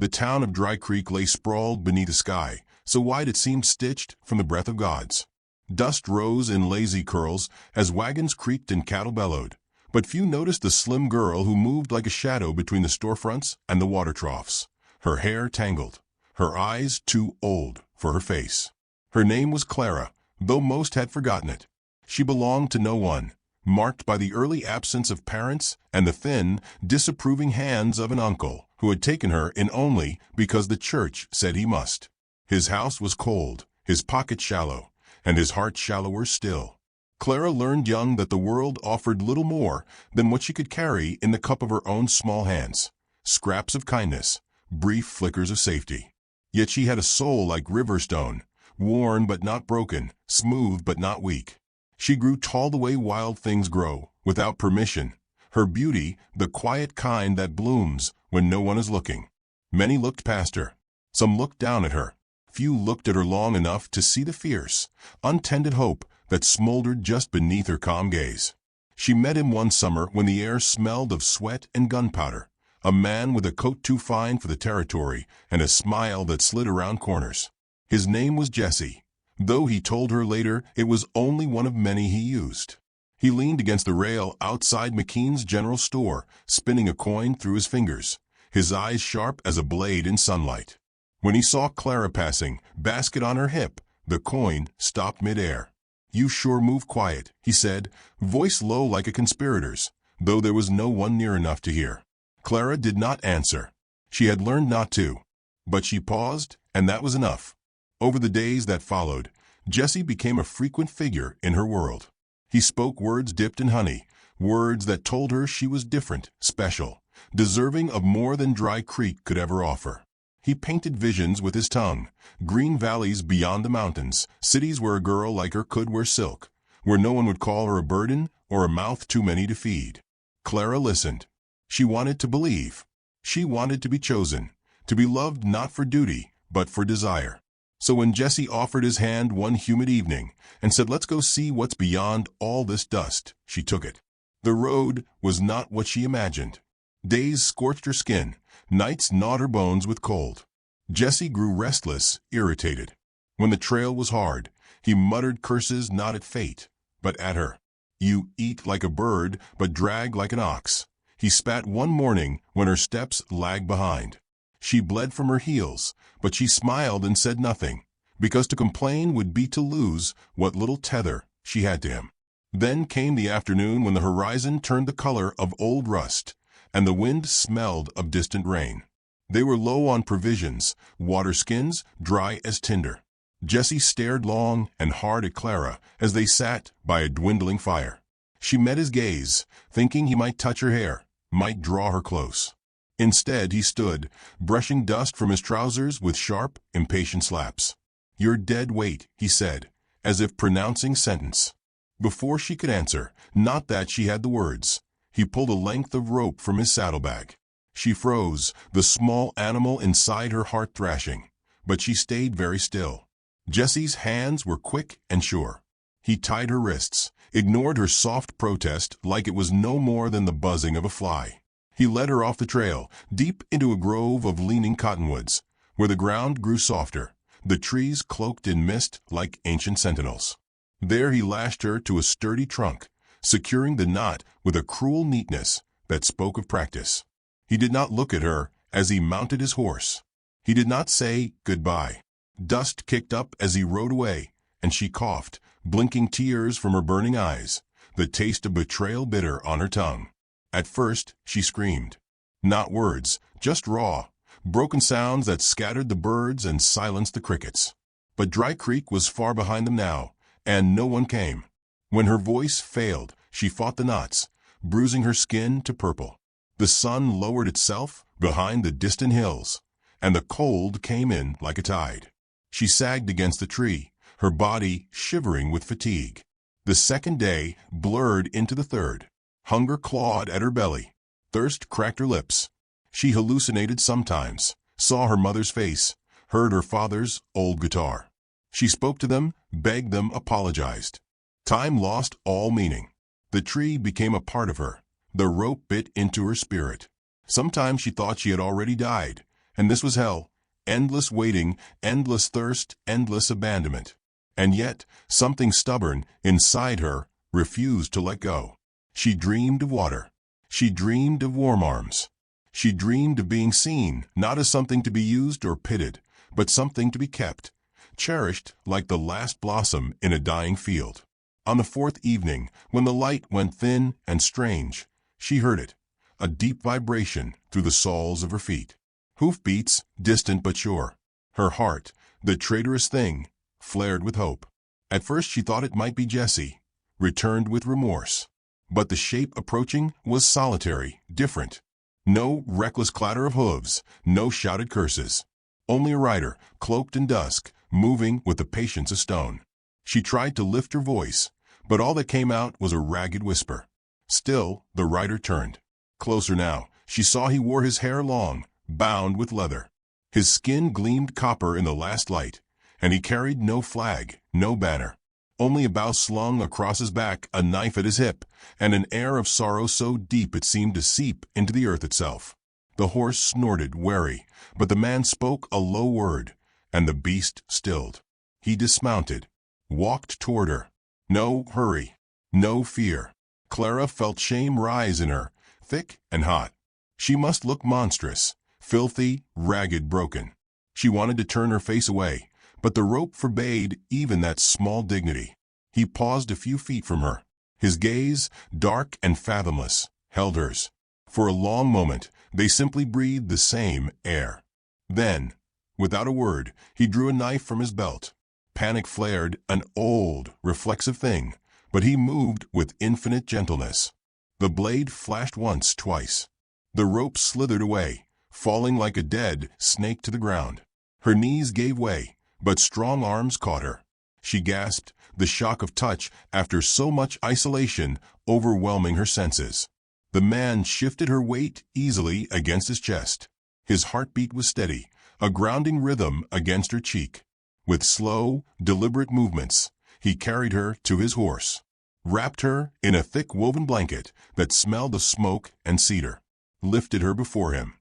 The town of Dry Creek lay sprawled beneath a sky, so wide it seemed stitched from the breath of gods. Dust rose in lazy curls as wagons creaked and cattle bellowed, but few noticed the slim girl who moved like a shadow between the storefronts and the water troughs, her hair tangled, her eyes too old for her face. Her name was Clara, though most had forgotten it. She belonged to no one, marked by the early absence of parents and the thin, disapproving hands of an uncle who had taken her in only because the church said he must. His house was cold, his pocket shallow, and his heart shallower still. Clara learned young that the world offered little more than what she could carry in the cup of her own small hands, scraps of kindness, brief flickers of safety. Yet she had a soul like river stone, worn but not broken, smooth but not weak. She grew tall the way wild things grow, without permission, her beauty the quiet kind that blooms when no one is looking. Many looked past her. Some looked down at her. Few looked at her long enough to see the fierce, untended hope that smoldered just beneath her calm gaze. She met him one summer when the air smelled of sweat and gunpowder, a man with a coat too fine for the territory and a smile that slid around corners. His name was Jesse, though he told her later it was only one of many he used. He leaned against the rail outside McKean's general store, spinning a coin through his fingers, his eyes sharp as a blade in sunlight. When he saw Clara passing, basket on her hip, the coin stopped midair. "You sure move quiet," he said, voice low like a conspirator's, though there was no one near enough to hear. Clara did not answer. She had learned not to. But she paused, and that was enough. Over the days that followed, Jesse became a frequent figure in her world. He spoke words dipped in honey, words that told her she was different, special, deserving of more than Dry Creek could ever offer. He painted visions with his tongue, green valleys beyond the mountains, cities where a girl like her could wear silk, where no one would call her a burden or a mouth too many to feed. Clara listened. She wanted to believe. She wanted to be chosen, to be loved not for duty, but for desire. So when Jesse offered his hand one humid evening and said, "Let's go see what's beyond all this dust," she took it. The road was not what she imagined. Days scorched her skin, nights gnawed her bones with cold. Jesse grew restless, irritated. When the trail was hard, he muttered curses not at fate, but at her. "You eat like a bird, but drag like an ox," he spat one morning when her steps lagged behind. She bled from her heels, but she smiled and said nothing, because to complain would be to lose what little tether she had to him. Then came the afternoon when the horizon turned the color of old rust, and the wind smelled of distant rain. They were low on provisions, water skins dry as tinder. Jesse stared long and hard at Clara as they sat by a dwindling fire. She met his gaze, thinking he might touch her hair, might draw her close. Instead, he stood, brushing dust from his trousers with sharp, impatient slaps. "You're dead weight," he said, as if pronouncing sentence. Before she could answer, not that she had the words, he pulled a length of rope from his saddlebag. She froze, the small animal inside her heart thrashing, but she stayed very still. Jesse's hands were quick and sure. He tied her wrists, ignored her soft protest like it was no more than the buzzing of a fly. He led her off the trail, deep into a grove of leaning cottonwoods, where the ground grew softer, the trees cloaked in mist like ancient sentinels. There he lashed her to a sturdy trunk, securing the knot with a cruel neatness that spoke of practice. He did not look at her as he mounted his horse. He did not say goodbye. Dust kicked up as he rode away, and she coughed, blinking tears from her burning eyes, the taste of betrayal bitter on her tongue. At first, she screamed. Not words, just raw, broken sounds that scattered the birds and silenced the crickets. But Dry Creek was far behind them now, and no one came. When her voice failed, she fought the knots, bruising her skin to purple. The sun lowered itself behind the distant hills, and the cold came in like a tide. She sagged against the tree, her body shivering with fatigue. The second day blurred into the third. Hunger clawed at her belly. Thirst cracked her lips. She hallucinated sometimes, saw her mother's face, heard her father's old guitar. She spoke to them, begged them, apologized. Time lost all meaning. The tree became a part of her. The rope bit into her spirit. Sometimes she thought she had already died, And this was hell. Endless waiting, endless thirst, endless abandonment. And yet, something stubborn inside her refused to let go. She dreamed of water. She dreamed of warm arms. She dreamed of being seen, not as something to be used or pitted, but something to be kept, cherished like the last blossom in a dying field. On the fourth evening, when the light went thin and strange, she heard it, a deep vibration through the soles of her feet. Hoofbeats, distant but sure. Her heart, the traitorous thing, flared with hope. At first she thought it might be Jessie, returned with remorse. But the shape approaching was solitary, different. No reckless clatter of hooves, no shouted curses. Only a rider, cloaked in dusk, moving with the patience of stone. She tried to lift her voice, but all that came out was a ragged whisper. Still, the rider turned. Closer now, she saw he wore his hair long, bound with leather. His skin gleamed copper in the last light, and he carried no flag, no banner. Only a bough slung across his back, a knife at his hip, and an air of sorrow so deep it seemed to seep into the earth itself. The horse snorted, wary, but the man spoke a low word, and the beast stilled. He dismounted, walked toward her. No hurry, no fear. Clara felt shame rise in her, thick and hot. She must look monstrous, filthy, ragged, broken. She wanted to turn her face away, but the rope forbade even that small dignity. He paused a few feet from her. His gaze, dark and fathomless, held hers. For a long moment, they simply breathed the same air. Then, without a word, he drew a knife from his belt. Panic flared, an old, reflexive thing, but he moved with infinite gentleness. The blade flashed once, twice. The rope slithered away, falling like a dead snake to the ground. Her knees gave way, but strong arms caught her. She gasped, the shock of touch after so much isolation overwhelming her senses. The man shifted her weight easily against his chest. His heartbeat was steady, a grounding rhythm against her cheek. With slow, deliberate movements, he carried her to his horse, wrapped her in a thick woven blanket that smelled of smoke and cedar, lifted her before him,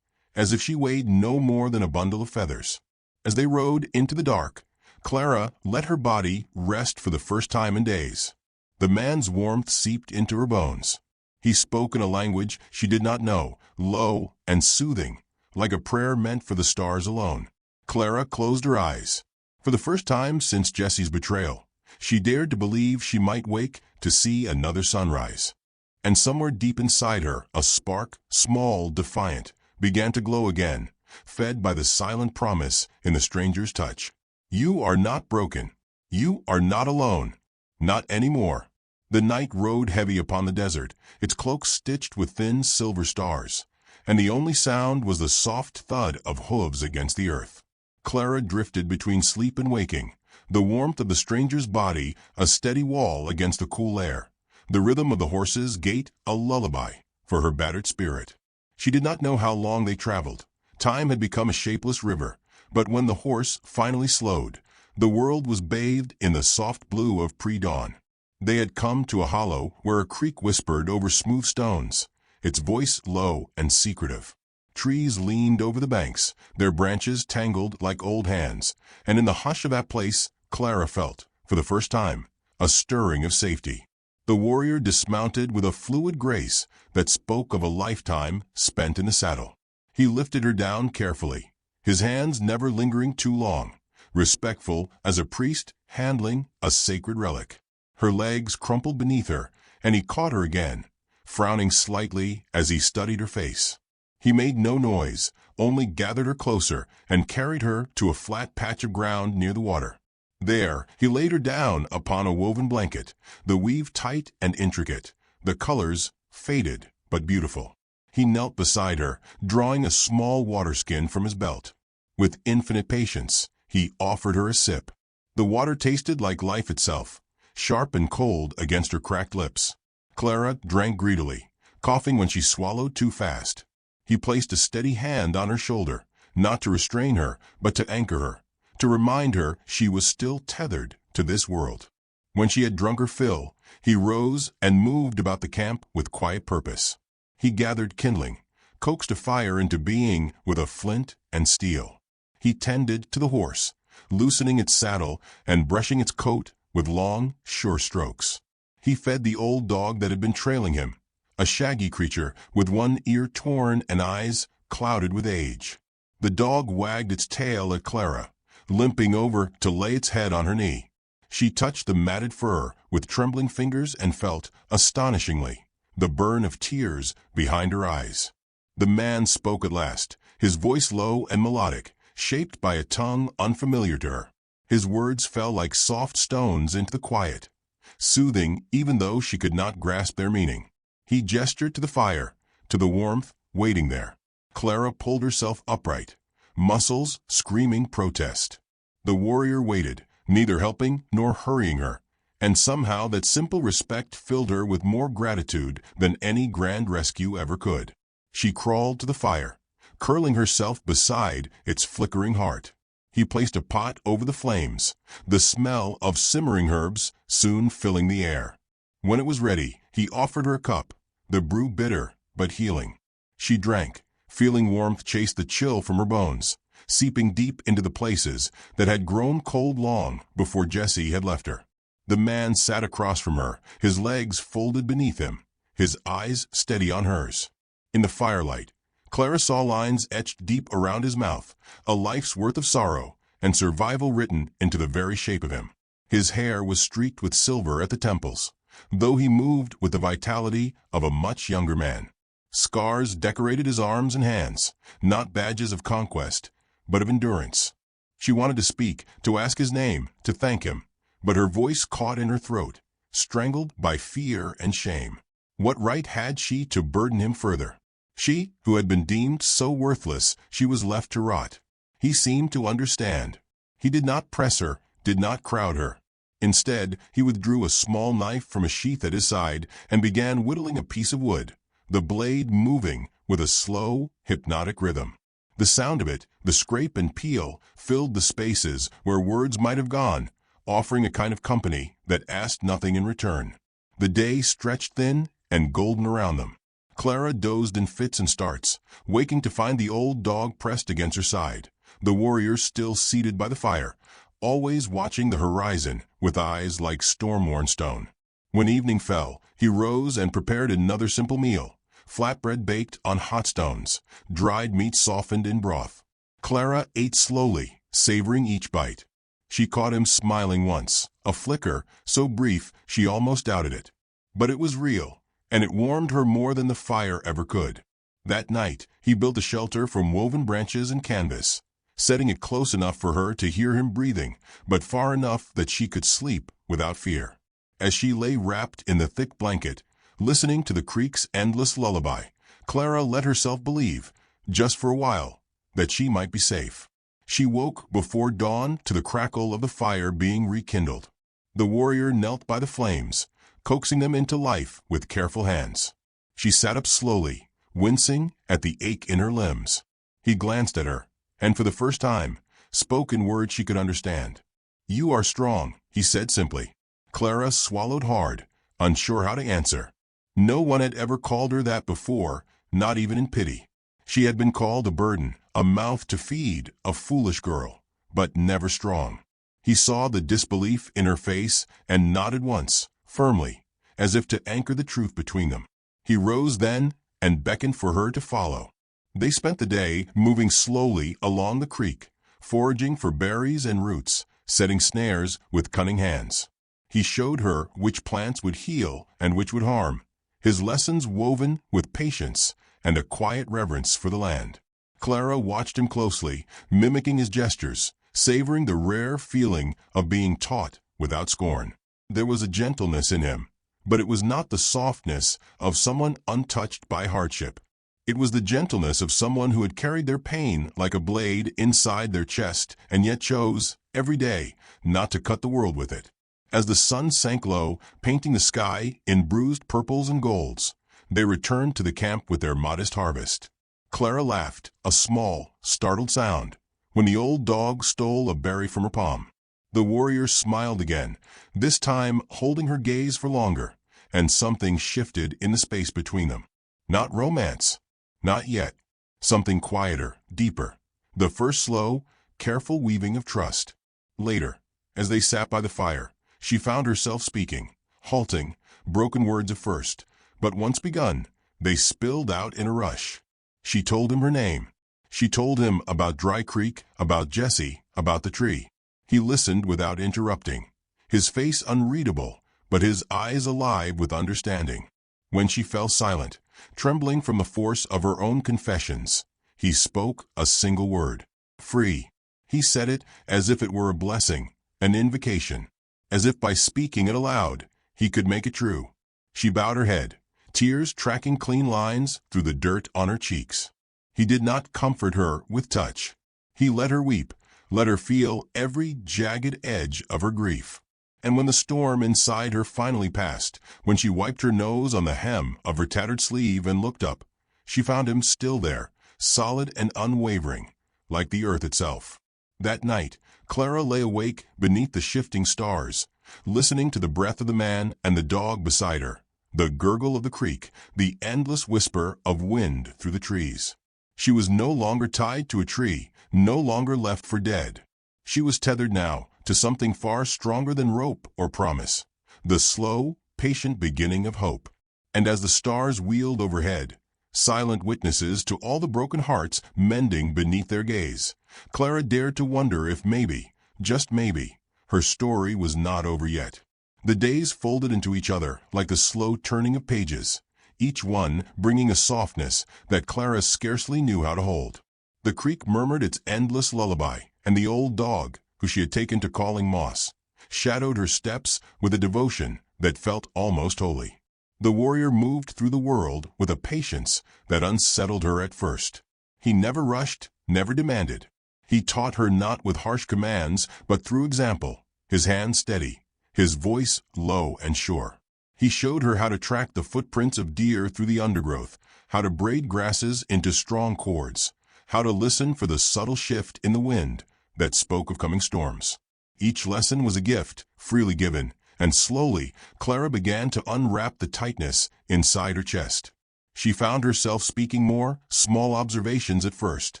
as if she weighed no more than a bundle of feathers. As they rode into the dark, Clara let her body rest for the first time in days. The man's warmth seeped into her bones. He spoke in a language she did not know, low and soothing, like a prayer meant for the stars alone. Clara closed her eyes. For the first time since Jessie's betrayal, she dared to believe she might wake to see another sunrise. And somewhere deep inside her, a spark, small, defiant, began to glow again, fed by the silent promise in the stranger's touch. You are not broken. You are not alone. Not anymore. The night rode heavy upon the desert, its cloak stitched with thin silver stars, and the only sound was the soft thud of hooves against the earth. Clara drifted between sleep and waking, the warmth of the stranger's body a steady wall against the cool air, the rhythm of the horse's gait a lullaby for her battered spirit. She did not know how long they traveled. Time had become a shapeless river, but when the horse finally slowed, the world was bathed in the soft blue of pre-dawn. They had come to a hollow where a creek whispered over smooth stones, its voice low and secretive. Trees leaned over the banks, their branches tangled like old hands, and in the hush of that place, Clara felt, for the first time, a stirring of safety. The warrior dismounted with a fluid grace that spoke of a lifetime spent in the saddle. He lifted her down carefully, his hands never lingering too long, respectful as a priest handling a sacred relic. Her legs crumpled beneath her, and he caught her again, frowning slightly as he studied her face. He made no noise, only gathered her closer and carried her to a flat patch of ground near the water. There, he laid her down upon a woven blanket, the weave tight and intricate, the colors faded but beautiful. He knelt beside her, drawing a small water skin from his belt. With infinite patience, he offered her a sip. The water tasted like life itself, sharp and cold against her cracked lips. Clara drank greedily, coughing when she swallowed too fast. He placed a steady hand on her shoulder, not to restrain her, but to anchor her, to remind her she was still tethered to this world. When she had drunk her fill, he rose and moved about the camp with quiet purpose. He gathered kindling, coaxed a fire into being with a flint and steel. He tended to the horse, loosening its saddle and brushing its coat with long, sure strokes. He fed the old dog that had been trailing him, a shaggy creature with one ear torn and eyes clouded with age. The dog wagged its tail at Clara, limping over to lay its head on her knee. She touched the matted fur with trembling fingers and felt, astonishingly, the burn of tears behind her eyes. The man spoke at last, his voice low and melodic, shaped by a tongue unfamiliar to her. His words fell like soft stones into the quiet, soothing even though she could not grasp their meaning. He gestured to the fire, to the warmth waiting there. Clara pulled herself upright, muscles screaming protest. The warrior waited, neither helping nor hurrying her, and somehow that simple respect filled her with more gratitude than any grand rescue ever could. She crawled to the fire, curling herself beside its flickering heart. He placed a pot over the flames, the smell of simmering herbs soon filling the air. When it was ready, he offered her a cup, the brew bitter but healing. She drank, feeling warmth chase the chill from her bones, seeping deep into the places that had grown cold long before Jessie had left her. The man sat across from her, his legs folded beneath him, his eyes steady on hers. In the firelight, Clara saw lines etched deep around his mouth, a life's worth of sorrow and survival written into the very shape of him. His hair was streaked with silver at the temples, though he moved with the vitality of a much younger man. Scars decorated his arms and hands, not badges of conquest, but of endurance. She wanted to speak, to ask his name, to thank him, but her voice caught in her throat, strangled by fear and shame. What right had she to burden him further? She, who had been deemed so worthless, she was left to rot. He seemed to understand. He did not press her, did not crowd her. Instead, he withdrew a small knife from a sheath at his side and began whittling a piece of wood, the blade moving with a slow, hypnotic rhythm. The sound of it, the scrape and peel, filled the spaces where words might have gone, offering a kind of company that asked nothing in return. The day stretched thin and golden around them. Clara dozed in fits and starts, waking to find the old dog pressed against her side, the warrior still seated by the fire, always watching the horizon with eyes like storm-worn stone. When evening fell, he rose and prepared another simple meal, flatbread baked on hot stones, dried meat softened in broth. Clara ate slowly, savoring each bite. She caught him smiling once, a flicker so brief she almost doubted it. But it was real, and it warmed her more than the fire ever could. That night, he built a shelter from woven branches and canvas, setting it close enough for her to hear him breathing, but far enough that she could sleep without fear. As she lay wrapped in the thick blanket, listening to the creek's endless lullaby, Clara let herself believe, just for a while, that she might be safe. She woke before dawn to the crackle of the fire being rekindled. The warrior knelt by the flames, coaxing them into life with careful hands. She sat up slowly, wincing at the ache in her limbs. He glanced at her, and for the first time, spoke in words she could understand. "You are strong," he said simply. Clara swallowed hard, unsure how to answer. No one had ever called her that before, not even in pity. She had been called a burden, a mouth to feed, a foolish girl, but never strong. He saw the disbelief in her face and nodded once, firmly, as if to anchor the truth between them. He rose then and beckoned for her to follow. They spent the day moving slowly along the creek, foraging for berries and roots, setting snares with cunning hands. He showed her which plants would heal and which would harm, his lessons woven with patience and a quiet reverence for the land. Clara watched him closely, mimicking his gestures, savoring the rare feeling of being taught without scorn. There was a gentleness in him, but it was not the softness of someone untouched by hardship. It was the gentleness of someone who had carried their pain like a blade inside their chest and yet chose, every day, not to cut the world with it. As the sun sank low, painting the sky in bruised purples and golds, they returned to the camp with their modest harvest. Clara laughed, a small, startled sound, when the old dog stole a berry from her palm. The warrior smiled again, this time holding her gaze for longer, and something shifted in the space between them. Not romance, Not yet. Something quieter, deeper. The first slow, careful weaving of trust. Later, as they sat by the fire, she found herself speaking, halting, broken words at first, but once begun, they spilled out in a rush. She told him her name. She told him about Dry Creek, about Jesse, about the tree. He listened without interrupting, his face unreadable, but his eyes alive with understanding. When she fell silent, trembling from the force of her own confessions, he spoke a single word. Free. He said it as if it were a blessing, an invocation, as if by speaking it aloud, he could make it true. She bowed her head, tears tracking clean lines through the dirt on her cheeks. He did not comfort her with touch. He let her weep, let her feel every jagged edge of her grief. And when the storm inside her finally passed, when she wiped her nose on the hem of her tattered sleeve and looked up, she found him still there, solid and unwavering, like the earth itself. That night, Clara lay awake beneath the shifting stars, listening to the breath of the man and the dog beside her, the gurgle of the creek, the endless whisper of wind through the trees. She was no longer tied to a tree, no longer left for dead. She was tethered now to something far stronger than rope or promise, the slow, patient beginning of hope. And as the stars wheeled overhead, silent witnesses to all the broken hearts mending beneath their gaze, Clara dared to wonder if maybe, just maybe, her story was not over yet. The days folded into each other like the slow turning of pages, each one bringing a softness that Clara scarcely knew how to hold. The creek murmured its endless lullaby, and the old dog, who she had taken to calling Moss, shadowed her steps with a devotion that felt almost holy. The warrior moved through the world with a patience that unsettled her at first. He never rushed, never demanded. He taught her not with harsh commands, but through example, his hand steady, his voice low and sure. He showed her how to track the footprints of deer through the undergrowth, how to braid grasses into strong cords, how to listen for the subtle shift in the wind that spoke of coming storms. Each lesson was a gift, freely given, and slowly Clara began to unwrap the tightness inside her chest. She found herself speaking more, small observations at first,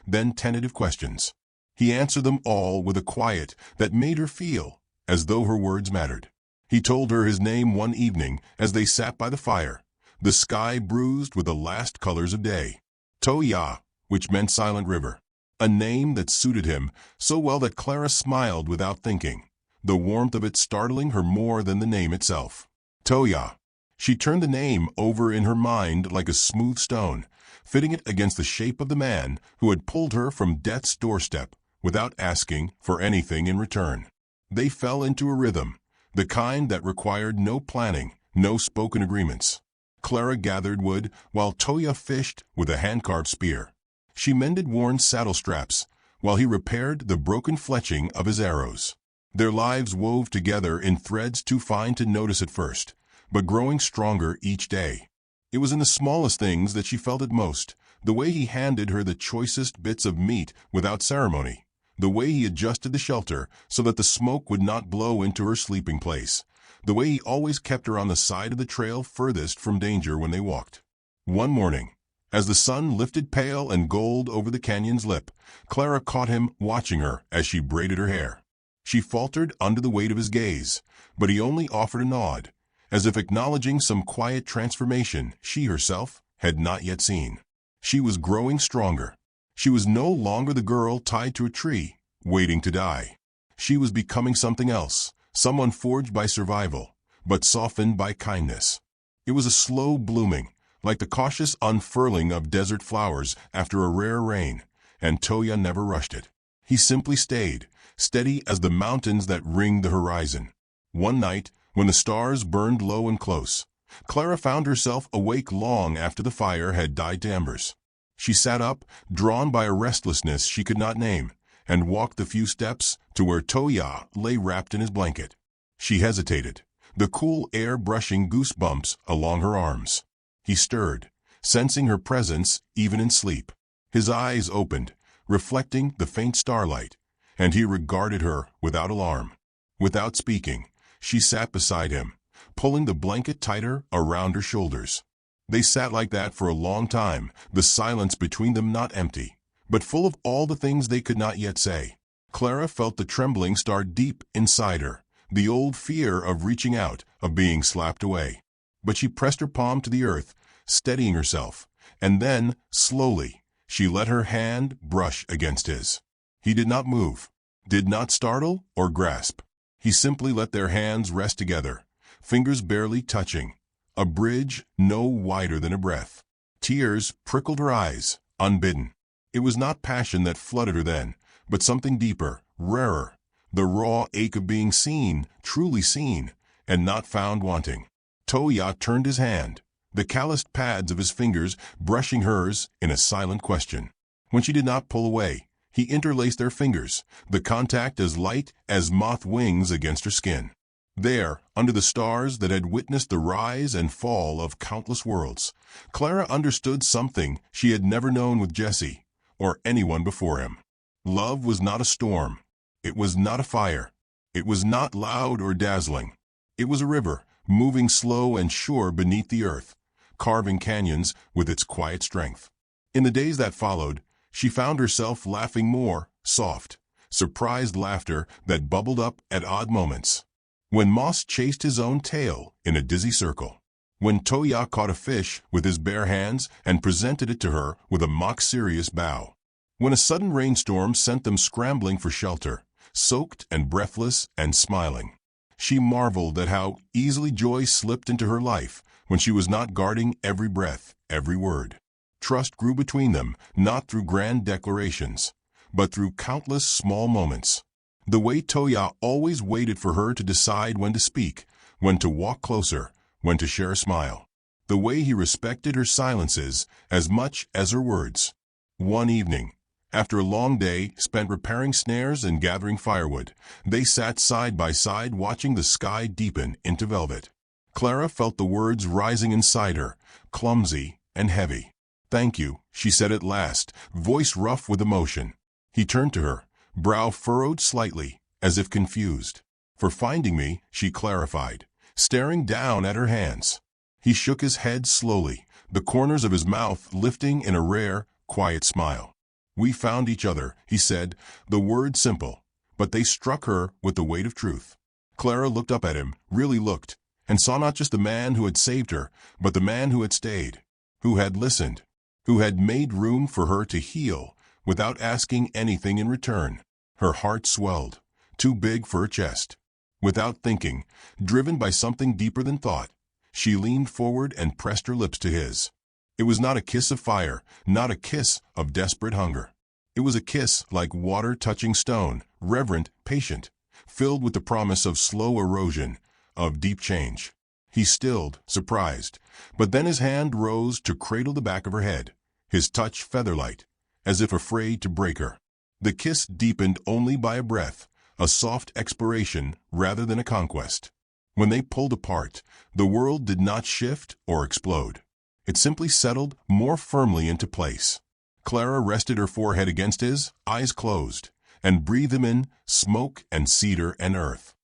then tentative questions. He answered them all with a quiet that made her feel as though her words mattered. He told her his name one evening as they sat by the fire, the sky bruised with the last colors of day. Toh Yah, which meant silent river. A name that suited him so well that Clara smiled without thinking, the warmth of it startling her more than the name itself. Toh Yah. She turned the name over in her mind like a smooth stone, fitting it against the shape of the man who had pulled her from death's doorstep without asking for anything in return. They fell into a rhythm, the kind that required no planning, no spoken agreements. Clara gathered wood while Toh Yah fished with a hand-carved spear. She mended worn saddle straps while he repaired the broken fletching of his arrows. Their lives wove together in threads too fine to notice at first, but growing stronger each day. It was in the smallest things that she felt it most, the way he handed her the choicest bits of meat without ceremony, the way he adjusted the shelter so that the smoke would not blow into her sleeping place, the way he always kept her on the side of the trail furthest from danger when they walked. One morning, as the sun lifted pale and gold over the canyon's lip, Clara caught him watching her as she braided her hair. She faltered under the weight of his gaze, but he only offered a nod, as if acknowledging some quiet transformation she herself had not yet seen. She was growing stronger. She was no longer the girl tied to a tree, waiting to die. She was becoming something else, someone forged by survival, but softened by kindness. It was a slow blooming, like the cautious unfurling of desert flowers after a rare rain, and Toh Yah never rushed it. He simply stayed, steady as the mountains that ringed the horizon. One night, when the stars burned low and close, Clara found herself awake long after the fire had died to embers. She sat up, drawn by a restlessness she could not name, and walked the few steps to where Toh Yah lay wrapped in his blanket. She hesitated, the cool air brushing goosebumps along her arms. He stirred, sensing her presence even in sleep. His eyes opened, reflecting the faint starlight, and he regarded her without alarm. Without speaking, she sat beside him, pulling the blanket tighter around her shoulders. They sat like that for a long time, the silence between them not empty, but full of all the things they could not yet say. Clara felt the trembling start deep inside her, the old fear of reaching out, of being slapped away. But she pressed her palm to the earth, steadying herself, and then, slowly, she let her hand brush against his. He did not move, did not startle or grasp. He simply let their hands rest together, fingers barely touching, a bridge no wider than a breath. Tears prickled her eyes, unbidden. It was not passion that flooded her then, but something deeper, rarer, the raw ache of being seen, truly seen, and not found wanting. Toh Yah turned his hand, the calloused pads of his fingers brushing hers in a silent question. When she did not pull away, he interlaced their fingers, the contact as light as moth wings against her skin. There, under the stars that had witnessed the rise and fall of countless worlds, Clara understood something she had never known with Jesse, or anyone before him. Love was not a storm. It was not a fire. It was not loud or dazzling. It was a river, moving slow and sure beneath the earth, carving canyons with its quiet strength. In the days that followed, she found herself laughing more, soft, surprised laughter that bubbled up at odd moments. When Moss chased his own tail in a dizzy circle. When Toh Yah caught a fish with his bare hands and presented it to her with a mock-serious bow. When a sudden rainstorm sent them scrambling for shelter, soaked and breathless and smiling. She marveled at how easily joy slipped into her life when she was not guarding every breath, every word. Trust grew between them, not through grand declarations, but through countless small moments. The way Toh Yah always waited for her to decide when to speak, when to walk closer, when to share a smile. The way he respected her silences as much as her words. One evening, after a long day spent repairing snares and gathering firewood, they sat side by side watching the sky deepen into velvet. Clara felt the words rising inside her, clumsy and heavy. "Thank you," she said at last, voice rough with emotion. He turned to her, brow furrowed slightly, as if confused. "For finding me," she clarified, staring down at her hands. He shook his head slowly, the corners of his mouth lifting in a rare, quiet smile. "We found each other," he said, the words simple, but they struck her with the weight of truth. Clara looked up at him, really looked, and saw not just the man who had saved her, but the man who had stayed, who had listened, who had made room for her to heal without asking anything in return. Her heart swelled, too big for her chest. Without thinking, driven by something deeper than thought, she leaned forward and pressed her lips to his. It was not a kiss of fire, not a kiss of desperate hunger. It was a kiss like water touching stone, reverent, patient, filled with the promise of slow erosion, of deep change. He stilled, surprised, but then his hand rose to cradle the back of her head, his touch feather-light, as if afraid to break her. The kiss deepened only by a breath, a soft exploration rather than a conquest. When they pulled apart, the world did not shift or explode. It simply settled more firmly into place. Clara rested her forehead against his, eyes closed, and breathed him in, smoke and cedar and earth.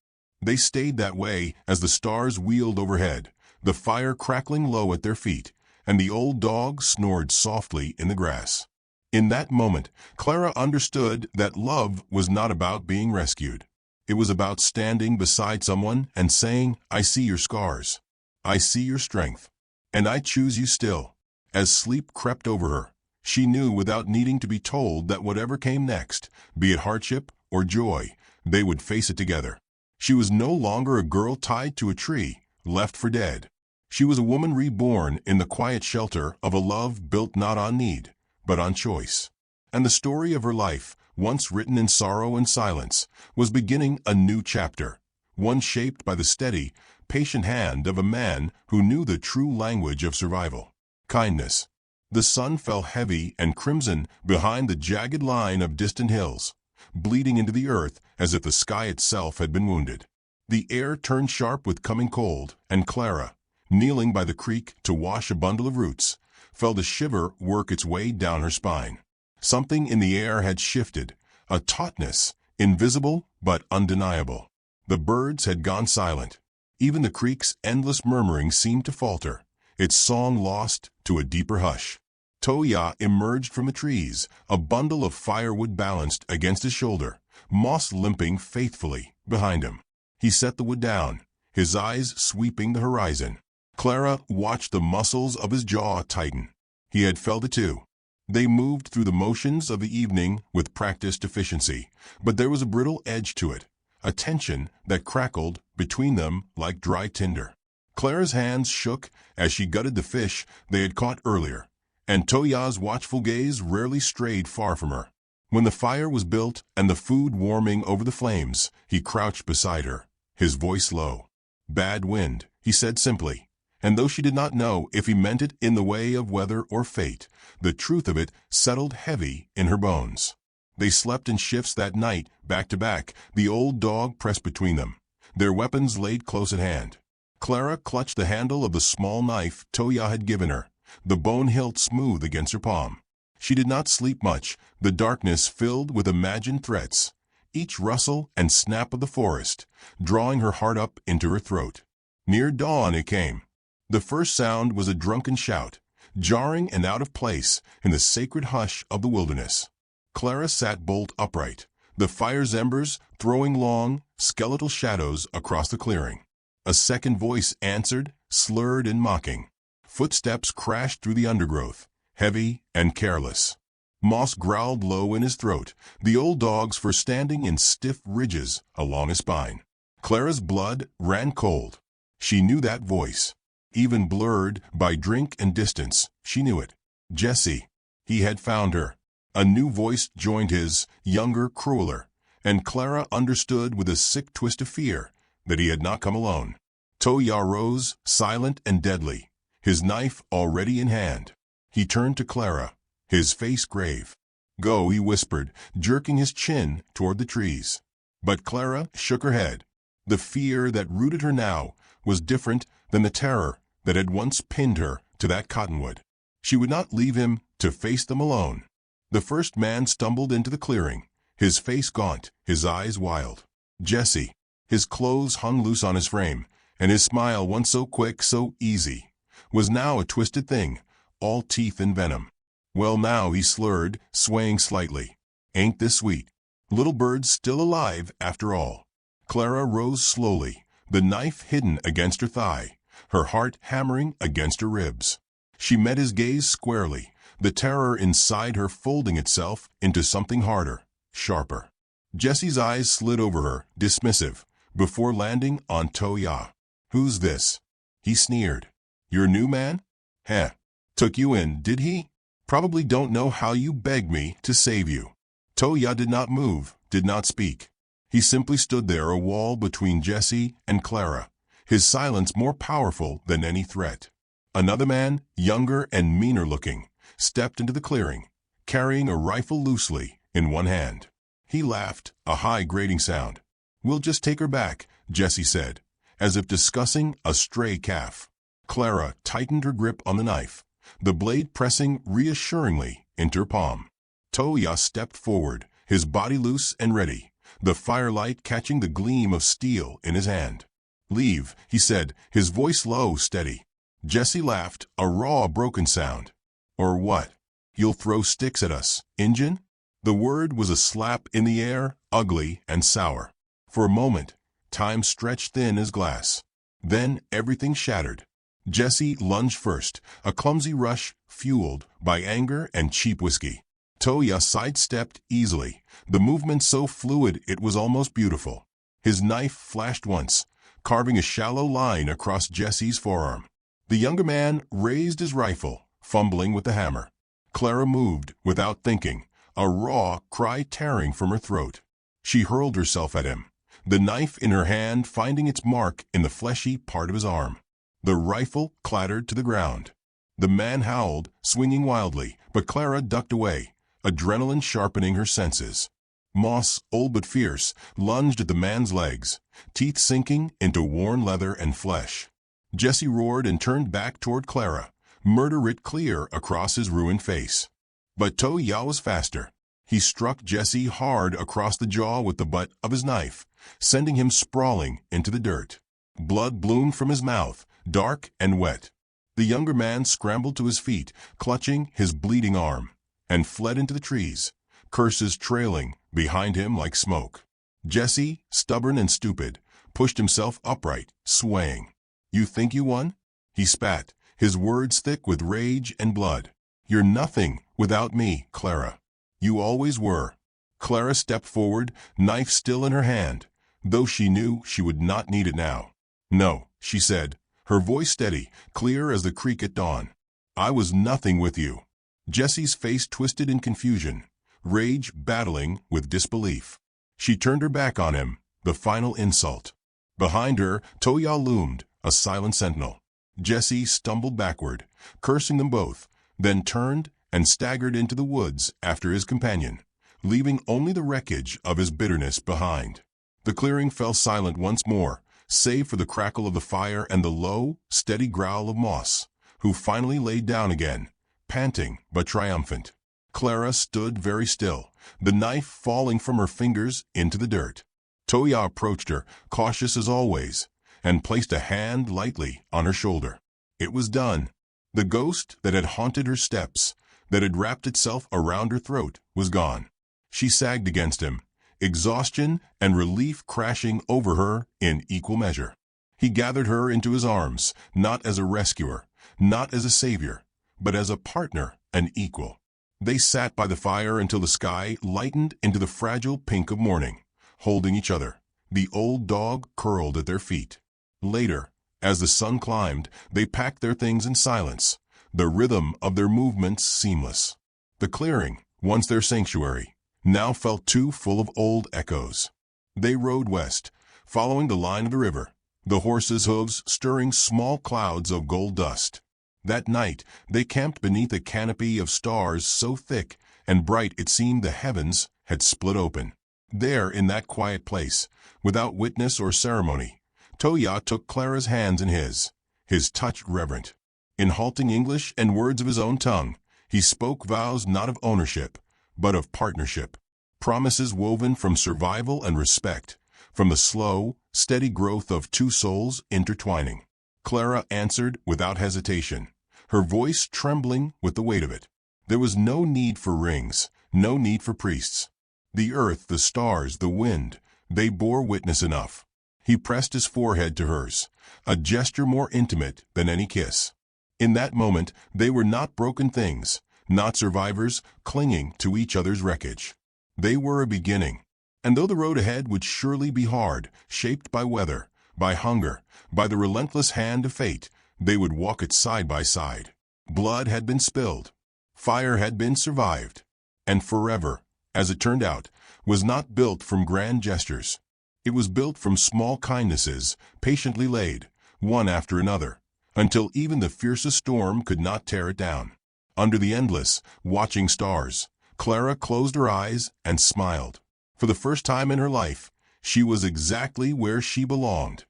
They stayed that way as the stars wheeled overhead, the fire crackling low at their feet, and the old dog snored softly in the grass. In that moment, Clara understood that love was not about being rescued. It was about standing beside someone and saying, "I see your scars. I see your strength. And I choose you still." As sleep crept over her, she knew without needing to be told that whatever came next, be it hardship or joy, they would face it together. She was no longer a girl tied to a tree, left for dead. She was a woman reborn in the quiet shelter of a love built not on need, but on choice. And the story of her life, once written in sorrow and silence, was beginning a new chapter, one shaped by the steady, patient hand of a man who knew the true language of survival: kindness. The sun fell heavy and crimson behind the jagged line of distant hills, bleeding into the earth as if the sky itself had been wounded. The air turned sharp with coming cold, and Clara, kneeling by the creek to wash a bundle of roots, felt a shiver work its way down her spine. Something in the air had shifted, a tautness, invisible but undeniable. The birds had gone silent. Even the creek's endless murmuring seemed to falter, its song lost to a deeper hush. Toh Yah emerged from the trees, a bundle of firewood balanced against his shoulder, moss limping faithfully behind him. He set the wood down, his eyes sweeping the horizon. Clara watched the muscles of his jaw tighten. He had felt it too. They moved through the motions of the evening with practiced efficiency, but there was a brittle edge to it, a tension that crackled between them like dry tinder. Clara's hands shook as she gutted the fish they had caught earlier, and Toh Yah's watchful gaze rarely strayed far from her. When the fire was built and the food warming over the flames, he crouched beside her, his voice low. "Bad wind," he said simply, and though she did not know if he meant it in the way of weather or fate, the truth of it settled heavy in her bones. They slept in shifts that night, back to back, the old dog pressed between them, their weapons laid close at hand. Clara clutched the handle of the small knife Toh Yah had given her, the bone hilt smooth against her palm. She did not sleep much, the darkness filled with imagined threats, each rustle and snap of the forest, drawing her heart up into her throat. Near dawn it came. The first sound was a drunken shout, jarring and out of place in the sacred hush of the wilderness. Clara sat bolt upright, the fire's embers throwing long, skeletal shadows across the clearing. A second voice answered, slurred and mocking. Footsteps crashed through the undergrowth, heavy and careless. Moss growled low in his throat, the old dog's fur standing in stiff ridges along his spine. Clara's blood ran cold. She knew that voice. Even blurred by drink and distance, she knew it. Jessie. He had found her. A new voice joined his, younger, crueler, and Clara understood with a sick twist of fear that he had not come alone. Toh Yah rose, silent and deadly, his knife already in hand. He turned to Clara, his face grave. "Go," he whispered, jerking his chin toward the trees. But Clara shook her head. The fear that rooted her now was different than the terror that had once pinned her to that cottonwood. She would not leave him to face them alone. The first man stumbled into the clearing, his face gaunt, his eyes wild. Jessie. His clothes hung loose on his frame, and his smile, once so quick, so easy, was now a twisted thing, all teeth and venom. "Well now," he slurred, swaying slightly. "Ain't this sweet? Little bird's still alive after all." Clara rose slowly, the knife hidden against her thigh, her heart hammering against her ribs. She met his gaze squarely, the terror inside her folding itself into something harder, sharper. Jessie's eyes slid over her, dismissive, before landing on Toh Yah. "Who's this?" He sneered. "Your new man? Heh. Took you in, did he? Probably don't know how you begged me to save you." Toh Yah did not move, did not speak. He simply stood there, a wall between Jessie and Clara, his silence more powerful than any threat. Another man, younger and meaner looking, stepped into the clearing, carrying a rifle loosely in one hand. He laughed, a high grating sound. "We'll just take her back," Jessie said, as if discussing a stray calf. Clara tightened her grip on the knife, the blade pressing reassuringly into her palm. Toh Yah stepped forward, his body loose and ready, the firelight catching the gleam of steel in his hand. "Leave," he said, his voice low, steady. Jessie laughed, a raw, broken sound. "Or what? You'll throw sticks at us, Injun?" The word was a slap in the air, ugly and sour. For a moment, time stretched thin as glass. Then everything shattered. Jessie lunged first, a clumsy rush fueled by anger and cheap whiskey. Toh Yah sidestepped easily, the movement so fluid it was almost beautiful. His knife flashed once, carving a shallow line across Jessie's forearm. The younger man raised his rifle, fumbling with the hammer. Clara moved without thinking, a raw cry tearing from her throat. She hurled herself at him, the knife in her hand finding its mark in the fleshy part of his arm. The rifle clattered to the ground. The man howled, swinging wildly, but Clara ducked away, adrenaline sharpening her senses. Moss, old but fierce, lunged at the man's legs, teeth sinking into worn leather and flesh. Jessie roared and turned back toward Clara, murder writ clear across his ruined face. But Toh Yah was faster. He struck Jessie hard across the jaw with the butt of his knife, sending him sprawling into the dirt. Blood bloomed from his mouth, dark and wet. The younger man scrambled to his feet, clutching his bleeding arm, and fled into the trees, curses trailing behind him like smoke. Jesse, stubborn and stupid, pushed himself upright, swaying. "You think you won?" He spat, his words thick with rage and blood. "You're nothing without me, Clara. You always were." Clara stepped forward, knife still in her hand, though she knew she would not need it now. "No," she said, her voice steady, clear as the creek at dawn. "I was nothing with you." Jesse's face twisted in confusion, rage battling with disbelief. She turned her back on him, the final insult. Behind her, Toh Yah loomed, a silent sentinel. Jesse stumbled backward, cursing them both, then turned and staggered into the woods after his companion, leaving only the wreckage of his bitterness behind. The clearing fell silent once more, save for the crackle of the fire and the low, steady growl of Moss, who finally laid down again, panting but triumphant. Clara stood very still, the knife falling from her fingers into the dirt. Toh Yah approached her, cautious as always, and placed a hand lightly on her shoulder. It was done. The ghost that had haunted her steps, that had wrapped itself around her throat, was gone. She sagged against him, exhaustion and relief crashing over her in equal measure. He gathered her into his arms, not as a rescuer, not as a savior, but as a partner, an equal. They sat by the fire until the sky lightened into the fragile pink of morning, holding each other, the old dog curled at their feet. Later, as the sun climbed, they packed their things in silence, the rhythm of their movements seamless. The clearing, once their sanctuary, now felt too full of old echoes. They rode west, following the line of the river, the horses' hooves stirring small clouds of gold dust. That night, they camped beneath a canopy of stars so thick and bright it seemed the heavens had split open. There, in that quiet place, without witness or ceremony, Toh Yah took Clara's hands in his touch reverent. In halting English and words of his own tongue, he spoke vows not of ownership, but of partnership. Promises woven from survival and respect, from the slow, steady growth of two souls intertwining. Clara answered without hesitation, her voice trembling with the weight of it. There was no need for rings, no need for priests. The earth, the stars, the wind, they bore witness enough. He pressed his forehead to hers, a gesture more intimate than any kiss. In that moment, they were not broken things, not survivors clinging to each other's wreckage. They were a beginning. And though the road ahead would surely be hard, shaped by weather, by hunger, by the relentless hand of fate, they would walk it side by side. Blood had been spilled. Fire had been survived. And forever, as it turned out, was not built from grand gestures. It was built from small kindnesses, patiently laid, one after another, until even the fiercest storm could not tear it down. Under the endless, watching stars, Clara closed her eyes and smiled. For the first time in her life, she was exactly where she belonged.